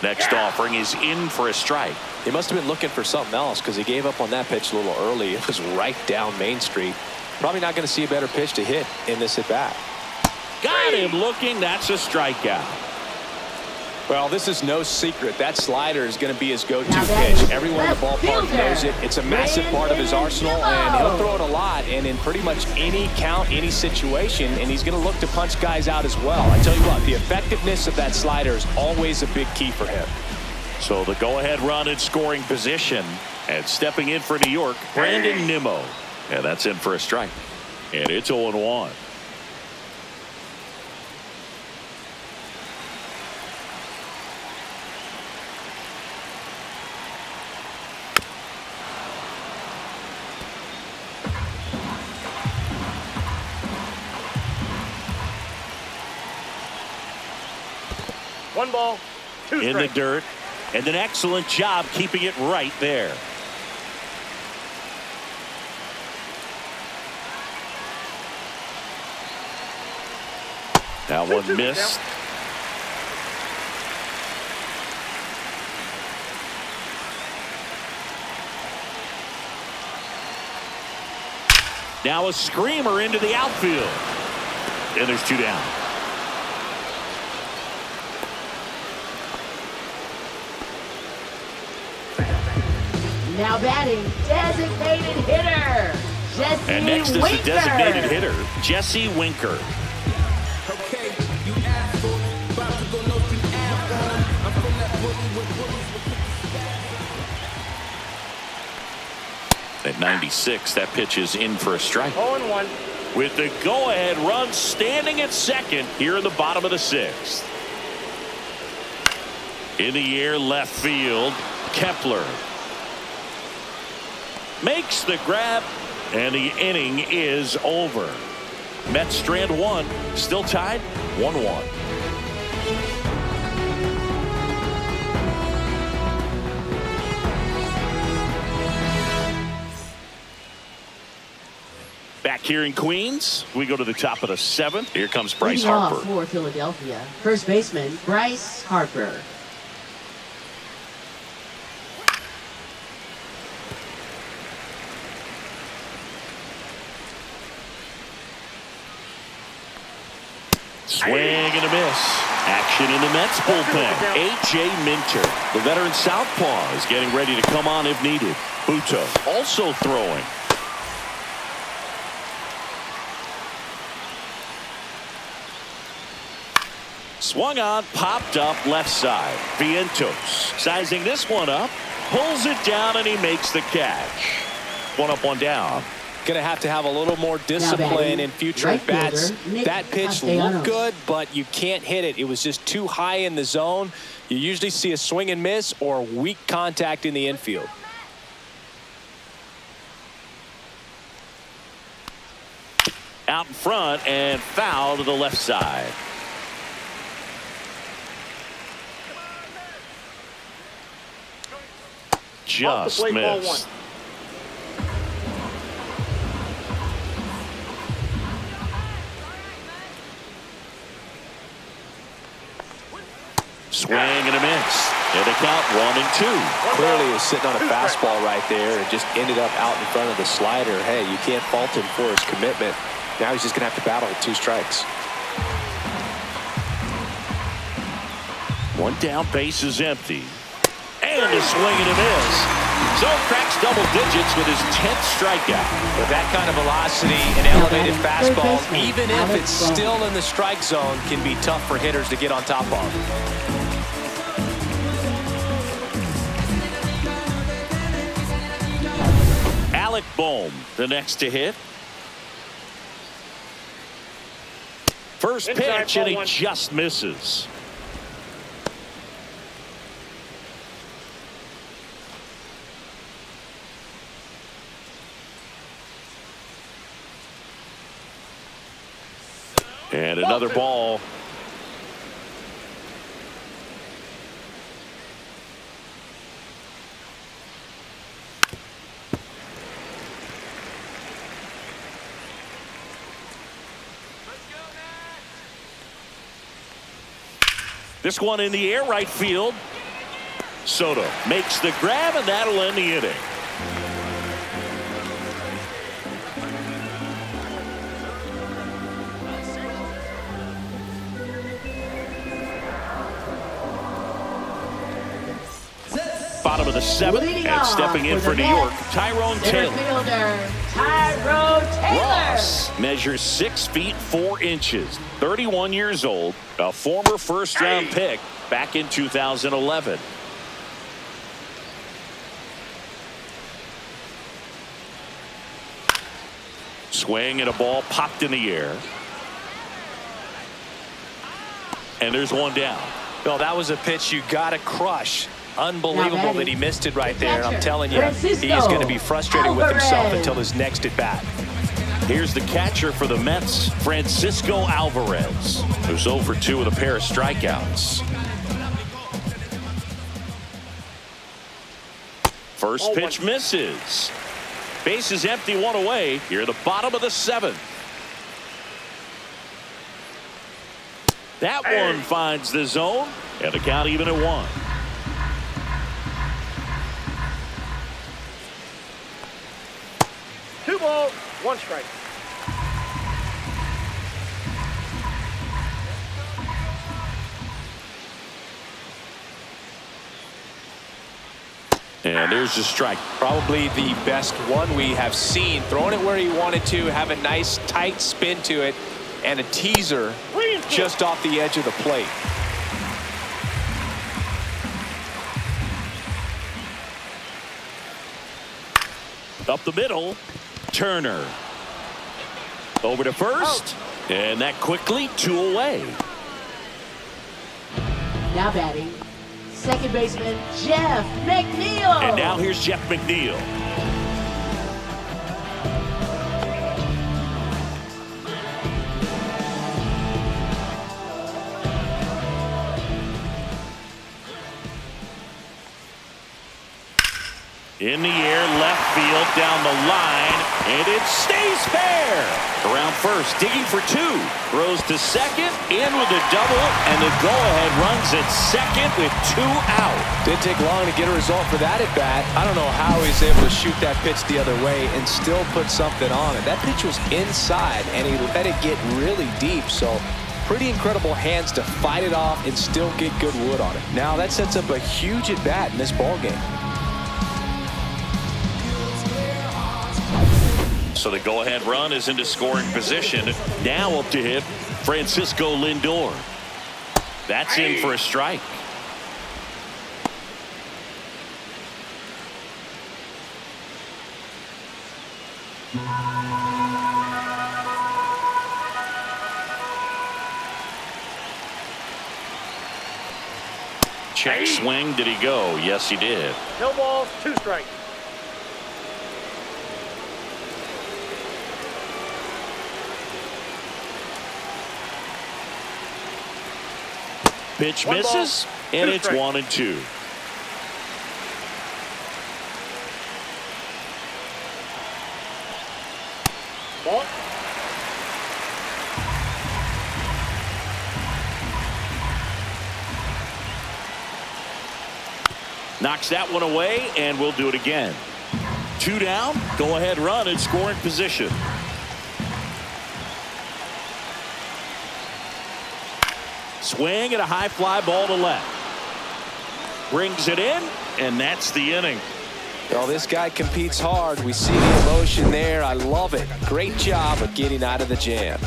Next offering is in for a strike. He must have been looking for something else because he gave up on that pitch a little early. It was right down Main Street. Probably not going to see a better pitch to hit in this at bat. Got him looking. That's a strikeout. Well, this is no secret. That slider is going to be his go-to Now that pitch. is Everyone in the left ballpark fielder, knows it. It's a massive part of his arsenal, and he'll throw it a lot and in pretty much any count, any situation, and he's going to look to punch guys out as well. I tell you what, the effectiveness of that slider is always a big key for him. So the go-ahead run in scoring position, and stepping in for New York, Brandon Nimmo. And that's in for a strike. And it's 0-1. One ball, two In strikes. the dirt, and an excellent job keeping it right there. That one missed. Now a screamer into the outfield. And there's two down. Now batting, designated hitter, Jesse And next is the designated hitter, Jesse Winker. Okay, you asked for it. About to go no street ass on him. I'm from that bully with bullies with At 96, that pitch is in for a strike. 0-1. With the go-ahead run standing at second here in the bottom of the sixth. In the air, left field, Kepler makes the grab, and the inning is over. Mets strand one, still tied 1-1. Back here in Queens, we go to the top of the seventh. Here comes Bryce Leading off Harper. for Philadelphia, first baseman Bryce Harper. Swing and a miss. Action in the Mets bullpen. A.J. Minter, the veteran southpaw, is getting ready to come on if needed. Buto also throwing. Swung on, popped up left side. Vientos sizing this one up, pulls it down, and he makes the catch. One up, one down. Going to have a little more discipline in future right at-bats. fielder, Nick That pitch Castellanos. looked good, but you can't hit it. It was just too high in the zone. You usually see a swing and miss or weak contact in the infield. Out in front and foul to the left side. Just plate, ball missed. Swing and a miss. And a count 1-2. Clearly is sitting on a fastball right there and just ended up out in front of the slider. Hey, you can't fault him for his commitment. Now he's just going to have to battle with two strikes. One down, base is empty. And a swing and a miss. So cracks double digits with his 10th strikeout. With that kind of velocity and elevated fastball, even if it's still in the strike zone, can be tough for hitters to get on top of. Alec Bohm, the next to hit. First Inside, pitch, and he ball one. just misses. And another ball. This one in the air, right field. Soto makes the grab, and that'll end the inning. bottom of the 7th. Leading And off stepping in for for the New York, Mets, Tyrone center Taylor. fielder, Tyrone Taylor. Ross measures 6 feet 4 inches, 31 years old, a former first-round pick back in 2011. Swing and a ball popped in the air. And there's one down. Well, that was a pitch you got to crush. Unbelievable that he missed it right there. I'm telling you, he's going to be frustrated with himself until his next at bat. Here's the catcher for the Mets, Francisco Alvarez, who's 0 for 2 with a pair of strikeouts. First pitch misses. Base is empty, 1 away. Here at the bottom of the 7th. That one finds the zone, and the count even at 1. Two balls, 1 strike. And there's a strike. Probably the best one we have seen. Throwing it where he wanted to, have a nice tight spin to it, and a teaser just off the edge of the plate. Up the middle, Turner. Over to first, and that quickly 2 away. Now batting, second baseman, Jeff McNeil. And now here's Jeff McNeil. In the air, left field, down the line, and it stays fair. Around first, digging for 2. Throws to second, in with a double, and the go-ahead runs at second with 2 out. Didn't take long to get a result for that at bat. I don't know how he's able to shoot that pitch the other way and still put something on it. That pitch was inside, and he let it get really deep, so pretty incredible hands to fight it off and still get good wood on it. Now that sets up a huge at bat in this ball game. So the go-ahead run is into scoring position. Now up to hit Francisco Lindor. That's in for a strike. Check swing. Did he go? Yes, he did. No balls, 2 strikes. Pitch One misses, ball, and 2 it's strikes. 1 and 2. Ball. Knocks that one away, and we'll do it again. 2 down, go ahead run in scoring position. Swing and a high fly ball to left. Brings it in, and that's the inning. Well, this guy competes hard. We see the emotion there. I love it. Great job of getting out of the jam.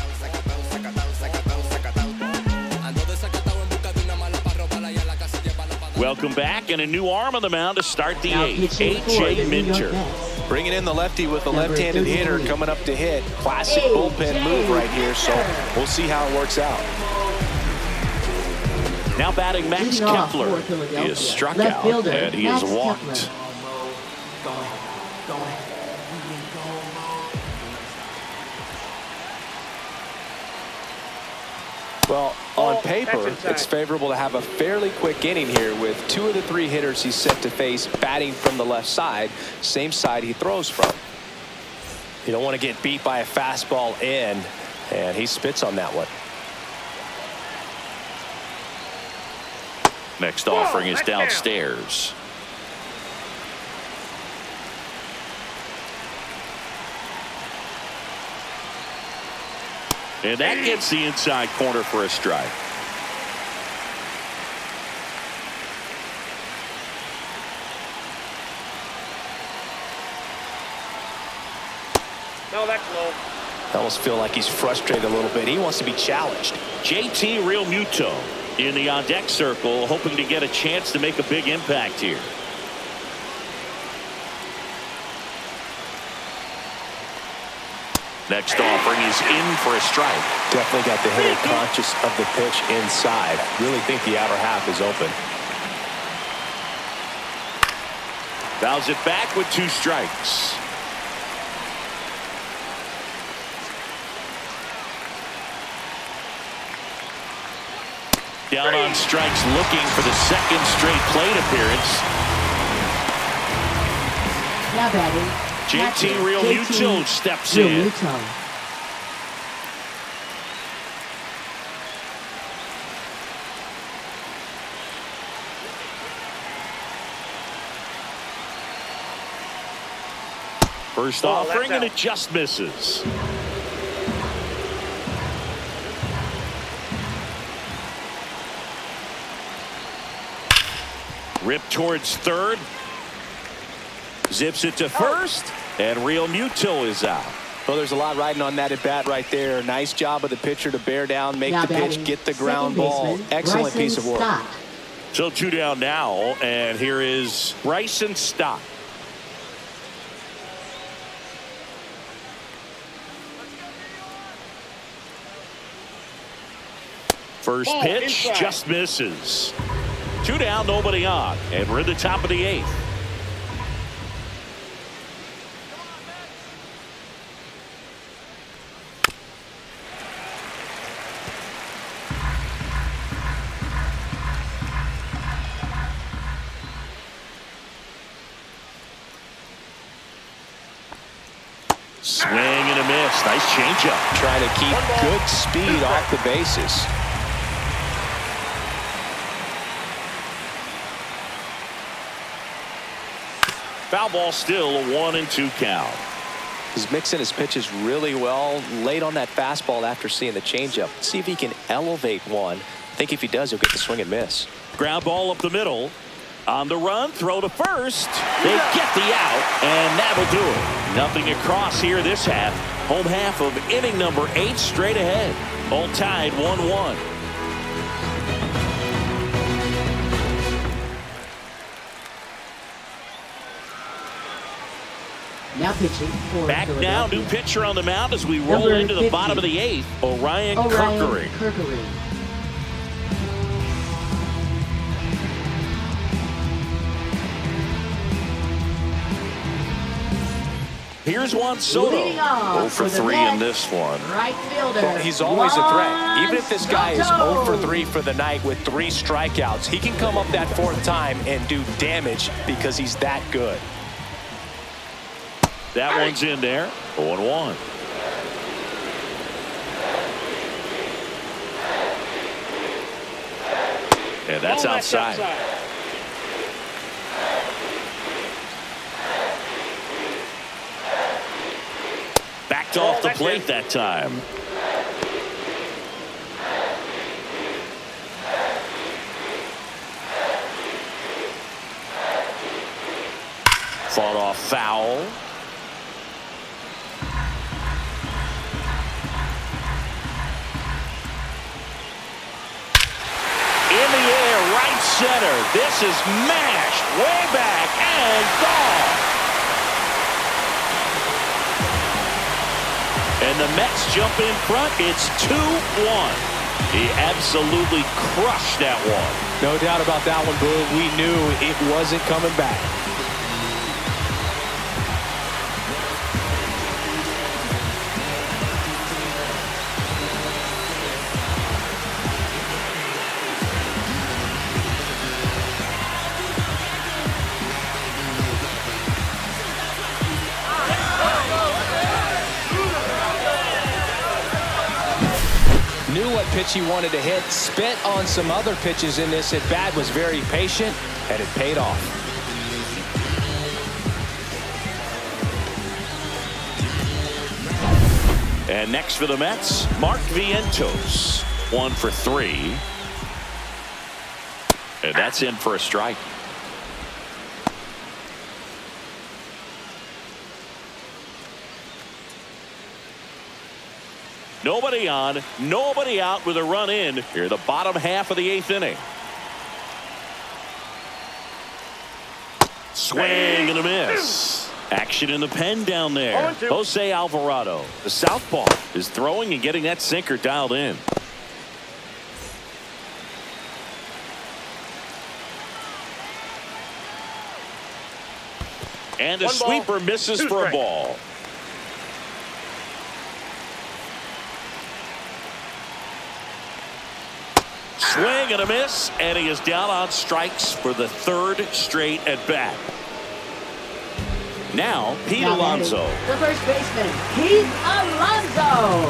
Welcome back, and a new arm on the mound to start the Now 8th. pitching for A.J. the New York Minter. Mets, Bringing in the lefty with the Number left-handed hitter 33. coming up to hit. Classic A.J. bullpen move right here, so we'll see how it works out. Now batting Max Leading off Kepler. for Philadelphia, He is struck left out, fielder, and he Max is walked. Kepler. Well, on Oh, paper, that's inside. it's favorable to have a fairly quick inning here with 2 of the 3 hitters he's set to face batting from the left side, same side he throws from. You don't want to get beat by a fastball in, and he spits on that one. Next offering is that's down. downstairs. And that gets the inside corner for a strike. I almost feel like he's frustrated a little bit. He wants to be challenged. JT Realmuto in the on-deck circle, hoping to get a chance to make a big impact here. Next offering is in for a strike. Definitely got the hitter conscious of the pitch inside. Really think the outer half is open. Fouls it back with 2 strikes. Down on strikes, looking for the second straight plate appearance. Now batting, JT Realmuto steps in. Realmuto. First Ball, offering, that's and out. it just misses. Rip towards third. Zips it to first. And Realmuto is out. Well, there's a lot riding on that at bat right there. Nice job of the pitcher to bear down, make Now the pitch, batting, get the ground second ball. baseman, Excellent Bryson piece of work. Stott. So 2 down now, and here is Bryson Stott. First Ball pitch inside. just misses. 2 down, nobody on, and we're in the top of the 8th. Swing and a miss. Nice changeup. Trying to keep good speed off the bases. Foul ball, still a 1-2 count. He's mixing his pitches really well. Late on that fastball after seeing the changeup. See if he can elevate one. I think if he does, he'll get the swing and miss. Ground ball up the middle. On the run, throw to first. They get the out, and that'll do it. Nothing across here this half. Home half of inning number 8 straight ahead. All tied 1-1. Now pitching for Back now, new Philadelphia. pitcher on the mound as we roll Number into the 50. bottom of the 8th. Orion Kirkering. Kirkering. Here's Juan Soto. Leading off 0 for for the 3 in Mets, this one. Right fielder. Well, he's always a threat. Juan Even if this guy is Soto. 0 for 3 for the night with 3 strikeouts, he can come up that 4th time and do damage because he's that good. That one's in there. 0-1. And that's Ball, outside. Backed off the that's plate it. that time. Fought off foul. In the air, right center. This is mashed way back and gone. And the Mets jump in front. It's 2-1. He absolutely crushed that one. No doubt about that one, Boo. We knew it wasn't coming back. Knew what pitch he wanted to hit, spent on some other pitches in this at bat, was very patient, and it paid off. And next for the Mets, Mark Vientos. 1 for 3. And that's in for a strike. Nobody on, nobody out with a run in here, the bottom half of the 8th inning. Swing and a miss. Action in the pen down there. Jose Alvarado, the southpaw, is throwing and getting that sinker dialed in. And the sweeper misses for a ball. Swing and a miss, and he is down on strikes for the 3rd straight at bat. Now, Pete Alonso. The first baseman, Pete Alonso.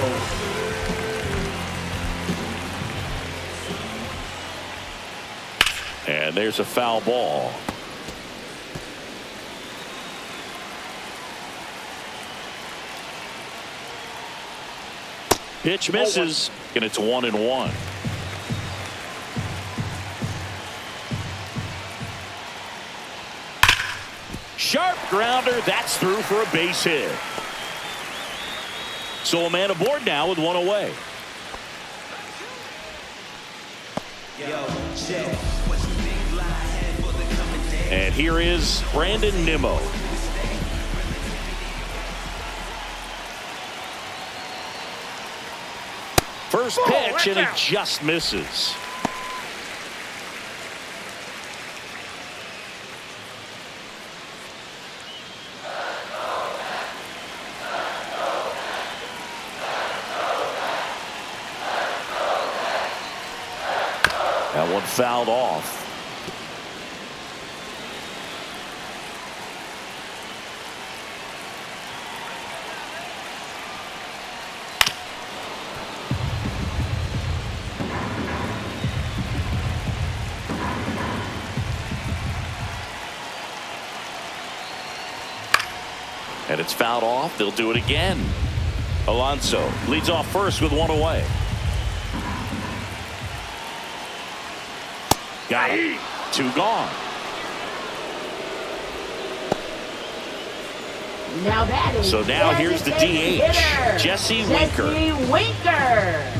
And there's a foul ball. Pitch misses, and it's 1-1. Sharp grounder, that's through for a base hit. So a man aboard now with one away. And here is Brandon Nimmo. First pitch, and he just misses. That one fouled off. And it's fouled off. They'll do it again. Alonso leads off first with one away. Got it. 2 gone. Now batting. So now here's the DH, Jesse Winker. Jesse Winker.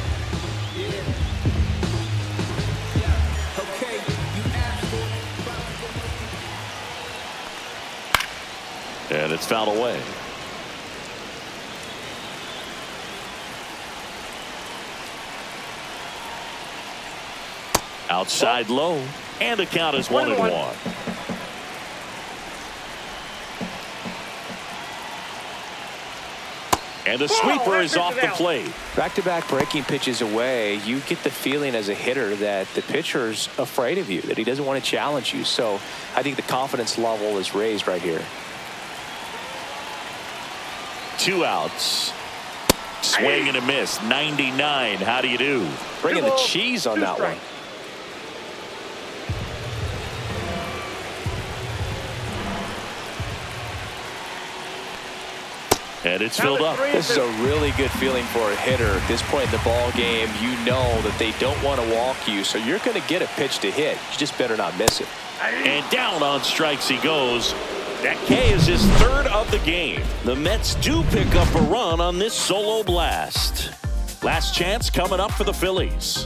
And it's fouled away. Outside low, and the count is 1-1. And the sweeper is off the plate. Back-to-back breaking pitches away, you get the feeling as a hitter that the pitcher's afraid of you, that he doesn't want to challenge you. So I think the confidence level is raised right here. 2 outs. Swing and a miss. 99. How do you do? Bringing the cheese on that one. And it's filled up. This is a really good feeling for a hitter at this point in the ball game. You know that they don't want to walk you, so you're going to get a pitch to hit. You just better not miss it. And down on strikes he goes. That K is his 3rd of the game. The Mets do pick up a run on this solo blast. Last chance coming up for the Phillies.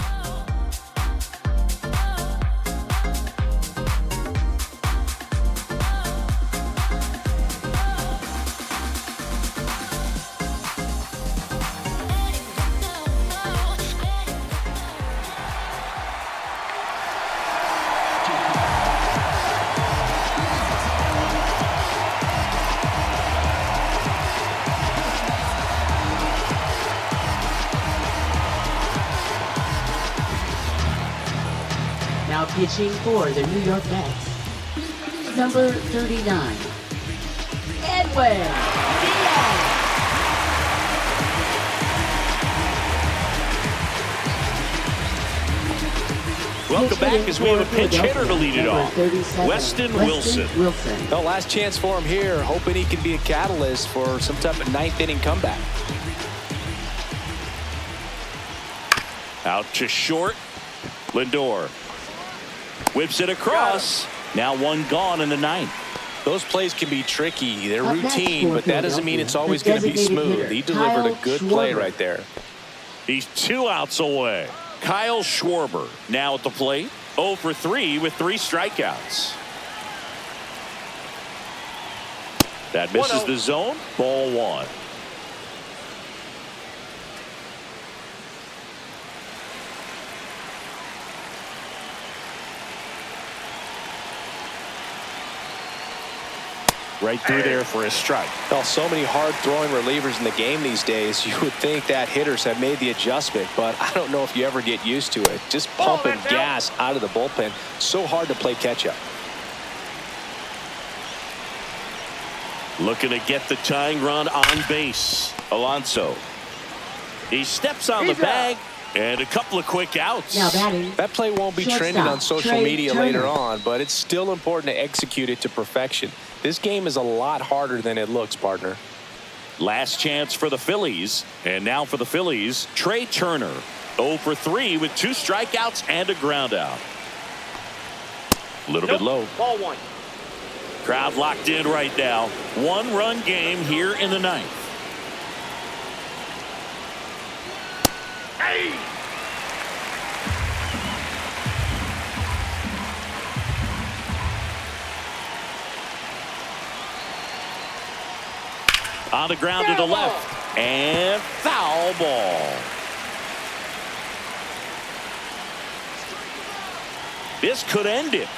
Now pitching for the New York Mets, number 39, Edwin Diaz. Welcome back as we have a pinch hitter to lead it off. Weston Wilson. The last chance for him here, hoping he can be a catalyst for some type of 9th inning comeback. Out to short. Lindor whips it across. Now 1 gone in the 9th. Those plays can be tricky. They're routine, but that doesn't mean it's always going to be smooth. He delivered a good play right there. He's 2 outs away. Kyle Schwarber now at the plate. 0 for 3 with 3 strikeouts. That misses the zone. Ball 1. Right through there for a strike. Well, so many hard-throwing relievers in the game these days, you would think that hitters have made the adjustment, but I don't know if you ever get used to it. Just pumping gas out of the bullpen. So hard to play catch-up. Looking to get the tying run on base. Alonso. He steps on the bag. And a couple of quick outs. Now batting. That play won't be trending on social media later on, but it's still important to execute it to perfection. This game is a lot harder than it looks, partner. Last chance for the Phillies. And now for the Phillies, Trey Turner. 0 for 3 with 2 strikeouts and a ground out. A little bit low. Ball 1. Crowd locked in right now. 1-run game here in the 9th. On the ground to the left. And foul ball. This could end it.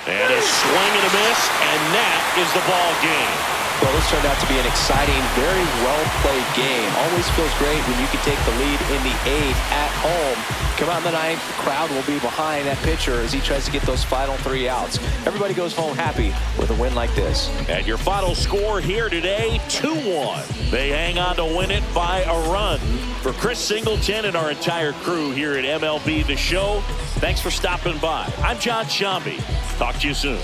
And a swing and a miss, and that is the ball game. Well, this turned out to be an exciting, very well-played game. Always feels great when you can take the lead in the 8th at home. Come out in the 9th, the crowd will be behind that pitcher as he tries to get those final 3 outs. Everybody goes home happy with a win like this. And your final score here today, 2-1. They hang on to win it by a run. For Chris Singleton and our entire crew here at MLB The Show, thanks for stopping by. I'm John Shambi. Talk to you soon.